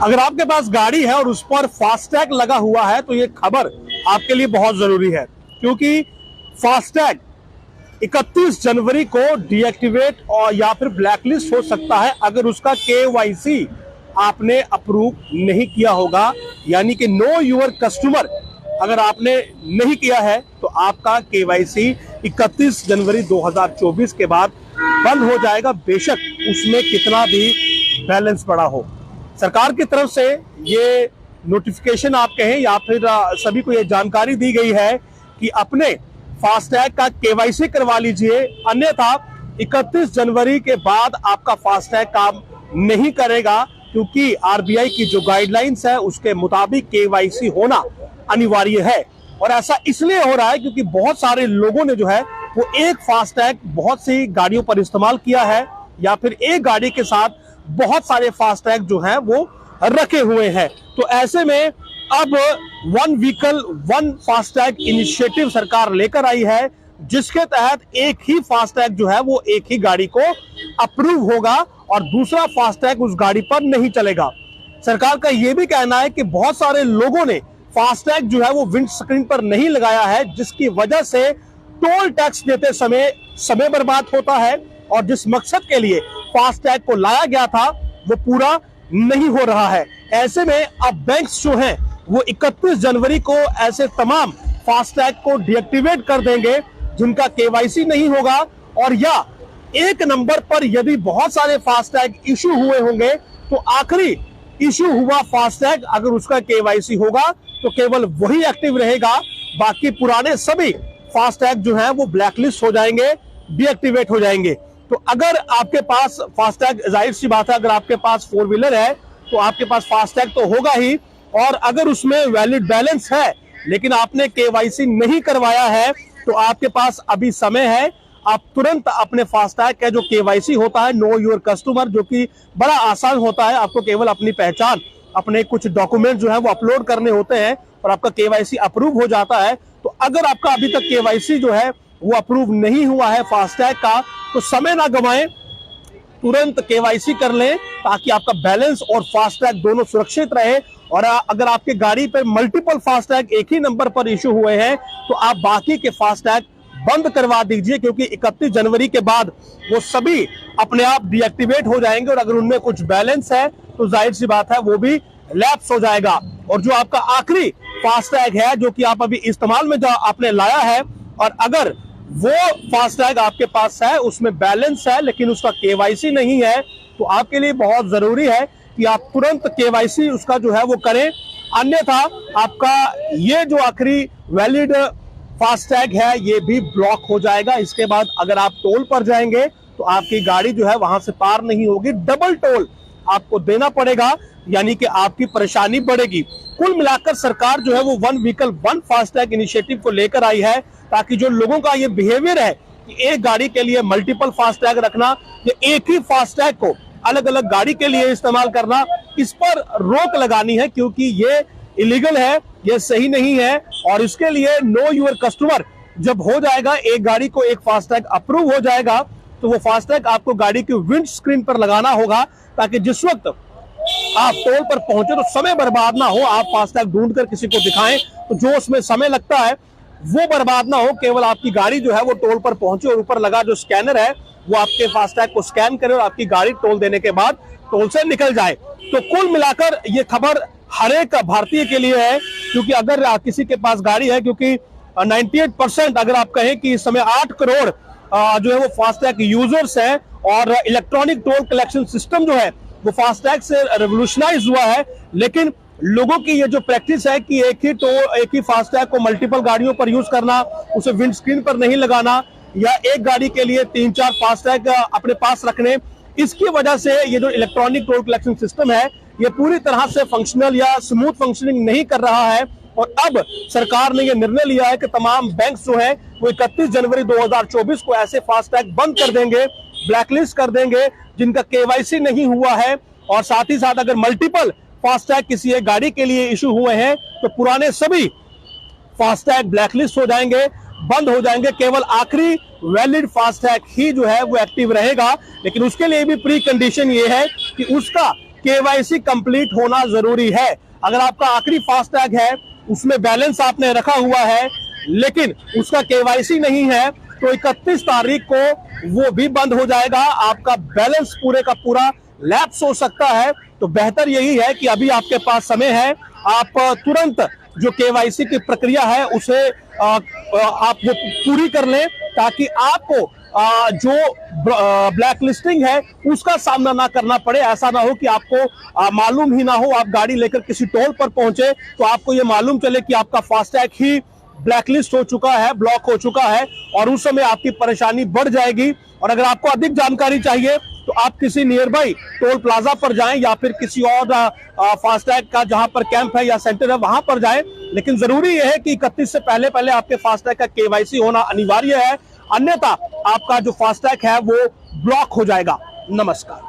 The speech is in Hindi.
अगर आपके पास गाड़ी है और उस पर फास्टैग लगा हुआ है तो ये खबर आपके लिए बहुत जरूरी है, क्योंकि फास्टैग 31 जनवरी को डीएक्टिवेट और या फिर ब्लैकलिस्ट हो सकता है अगर उसका केवाईसी आपने अप्रूव नहीं किया होगा। यानी कि नो यूर कस्टमर अगर आपने नहीं किया है तो आपका केवाईसी 31 जनवरी 2024 के बाद बंद हो जाएगा, बेशक उसमें कितना भी बैलेंस पड़ा हो। सरकार की तरफ से ये नोटिफिकेशन आप कहें या फिर सभी को ये जानकारी दी गई है कि अपने फास्टैग का केवाईसी करवा लीजिए, अन्यथा 31 जनवरी के बाद आपका फास्टैग काम नहीं करेगा, क्योंकि आरबीआई की जो गाइडलाइंस है उसके मुताबिक केवाईसी होना अनिवार्य है। और ऐसा इसलिए हो रहा है क्योंकि बहुत सारे लोगों ने जो है वो एक फास्टैग बहुत सी गाड़ियों पर इस्तेमाल किया है, या फिर एक गाड़ी के साथ बहुत सारे फास्टैग जो हैं वो रखे हुए हैं। तो ऐसे में अब one vehicle one FASTag initiative सरकार लेकर आई है, जिसके तहत एक ही फास्टैग जो है वो एक ही गाड़ी को अप्रूव होगा और दूसरा फास्टैग उस गाड़ी पर नहीं चलेगा। सरकार का यह भी कहना है कि बहुत सारे लोगों ने फास्टैग जो है वो विंड स्क्रीन पर नहीं लगाया है, जिसकी वजह से टोल टैक्स देते समय बर्बाद होता है और जिस मकसद के लिए फास्टैग को लाया गया था वो पूरा नहीं हो रहा है। ऐसे में अब बैंक्स जो हैं वो 31 जनवरी को ऐसे तमाम फास्टैग को डीएक्टिवेट कर देंगे जिनका केवाईसी नहीं होगा, और या एक नंबर पर यदि बहुत सारे फास्टैग इशू हुए होंगे तो आखिरी इशू हुआ फास्टैग अगर उसका केवाईसी होगा तो केवल वही एक्टिव रहेगा, बाकी पुराने सभी फास्टैग जो हैं वो ब्लैकलिस्ट हो जाएंगे, डीएक्टिवेट हो जाएंगे। तो अगर आपके पास फास्टैग, जाहिर सी बात है, अगर आपके पास फोर व्हीलर है तो आपके पास फास्टैग तो होगा ही, और अगर उसमें वैलिड बैलेंस है लेकिन आपने केवाईसी नहीं करवाया है तो आपके पास अभी समय है। आप तुरंत अपने फास्टैग का जो केवाईसी होता है, नो योर कस्टमर, जो कि बड़ा आसान होता है, आपको केवल अपनी पहचान, अपने कुछ डॉक्यूमेंट जो है वो अपलोड करने होते हैं और आपका केवाईसी अप्रूव हो जाता है। तो अगर आपका अभी तक केवाईसी जो है वो अप्रूव नहीं हुआ है फास्टैग का, तो समय ना गवाएं, तुरंत केवाईसी कर लें ताकि आपका बैलेंस और फास्टैग दोनों सुरक्षित रहे। और अगर आपके गाड़ी पे मल्टीपल फास्टैग एक ही नंबर पर इशू हुए हैं तो आप बाकी के फास्टैग बंद करवा दीजिए, क्योंकि 31 जनवरी के बाद वो सभी अपने आप डीएक्टिवेट हो जाएंगे और अगर उनमें कुछ बैलेंस है तो जाहिर सी बात है वो भी लैप्स हो जाएगा। और जो आपका आखिरी फास्टैग है जो कि आप अभी इस्तेमाल में जो आपने लाया है, और अगर वो फास्टैग आपके पास है, उसमें बैलेंस है लेकिन उसका केवाईसी नहीं है, तो आपके लिए बहुत जरूरी है कि आप तुरंत केवाईसी उसका जो है वो करें, अन्यथा आपका ये जो आखिरी वैलिड फास्टैग है ये भी ब्लॉक हो जाएगा। इसके बाद अगर आप टोल पर जाएंगे तो आपकी गाड़ी जो है वहां से पार नहीं होगी, डबल टोल आपको देना पड़ेगा, यानी कि आपकी परेशानी बढ़ेगी। कुल मिलाकर सरकार जो है वो one vehicle one FASTag initiative को लेकर आई है ताकि जो लोगों का ये बिहेवियर है कि एक गाड़ी के लिए मल्टीपल फास्टैग रखना या एक ही फास्टैग को अलग अलग गाड़ी के लिए इस्तेमाल करना, इस पर रोक लगानी है, क्योंकि ये इलीगल है, ये सही नहीं है। और इसके लिए नो यूर कस्टमर जब हो जाएगा, एक गाड़ी को एक फास्टैग अप्रूव हो जाएगा तो वो फास्टैग आपको गाड़ी की विंड स्क्रीन पर लगाना होगा, ताकि जिस वक्त आप टोल पर पहुंचे तो समय बर्बाद ना हो, आप फास्टैग ढूंढकर किसी को दिखाएं तो जो उसमें समय लगता है वो बर्बाद ना हो, केवल आपकी गाड़ी जो है वो टोल पर पहुंचे और ऊपर लगा जो स्कैनर है वो आपके फास्टैग को स्कैन करे और आपकी गाड़ी टोल देने के बाद टोल से निकल जाए। तो कुल मिलाकर ये खबर हर एक भारतीय के लिए है, क्योंकि अगर किसी के पास गाड़ी है, क्योंकि 98% अगर आप कहें कि इस समय 8 करोड़ जो है वो फास्टैग यूजर्स हैं और इलेक्ट्रॉनिक टोल कलेक्शन सिस्टम जो है वो फास्टैग से रेवोल्यूशनाइज हुआ है, लेकिन लोगों की ये जो प्रैक्टिस है कि एक ही फास्टैग को मल्टीपल गाड़ियों पर यूज करना, उसे विंड स्क्रीन पर नहीं लगाना, या एक गाड़ी के लिए 3-4 फास्टैग अपने पास रखने, इसकी वजह से ये जो इलेक्ट्रॉनिक टोल कलेक्शन सिस्टम है ये पूरी तरह से फंक्शनल या स्मूथ फंक्शनिंग नहीं कर रहा है। और अब सरकार ने यह निर्णय लिया है कि तमाम बैंक्स जो है वो 31 जनवरी 2024 को ऐसे फास्टैग बंद कर देंगे, ब्लैकलिस्ट कर देंगे जिनका केवाईसी नहीं हुआ है, और साथ ही साथ अगर मल्टीपल फास्टैग किसी एक गाड़ी के लिए इशू हुए हैं तो पुराने सभी फास्टैग ब्लैकलिस्ट हो जाएंगे, बंद हो जाएंगे, केवल आखिरी वैलिड फास्टैग ही जो है वो एक्टिव रहेगा। लेकिन उसके लिए भी प्री कंडीशन ये है कि उसका केवाईसी कंप्लीट होना जरूरी है। अगर आपका आखिरी फास्टैग है, उसमें बैलेंस आपने रखा हुआ है लेकिन उसका केवाईसी नहीं है, तो 31 तारीख को वो भी बंद हो जाएगा, आपका बैलेंस पूरे का पूरा लैप्स हो सकता है। तो बेहतर यही है कि अभी आपके पास समय है, आप तुरंत जो केवाईसी की प्रक्रिया है उसे आप वो पूरी कर लें, ताकि आपको जो ब्लैक लिस्टिंग है उसका सामना ना करना पड़े। ऐसा ना हो कि आपको मालूम ही ना हो, आप गाड़ी लेकर किसी टोल पर पहुंचे तो आपको ये मालूम चले कि आपका फास्टैग ही ब्लैकलिस्ट हो चुका है, ब्लॉक हो चुका है, और उस समय आपकी परेशानी बढ़ जाएगी। और अगर आपको अधिक जानकारी चाहिए तो आप किसी नियर बाई टोल प्लाजा पर जाएं या फिर किसी और फास्टैग का जहां पर कैंप है या सेंटर है वहां पर जाएं। लेकिन जरूरी यह है कि 31 से पहले पहले आपके फास्टैग का केवाईसी होना अनिवार्य है, अन्यथा आपका जो फास्टैग है वो ब्लॉक हो जाएगा। नमस्कार।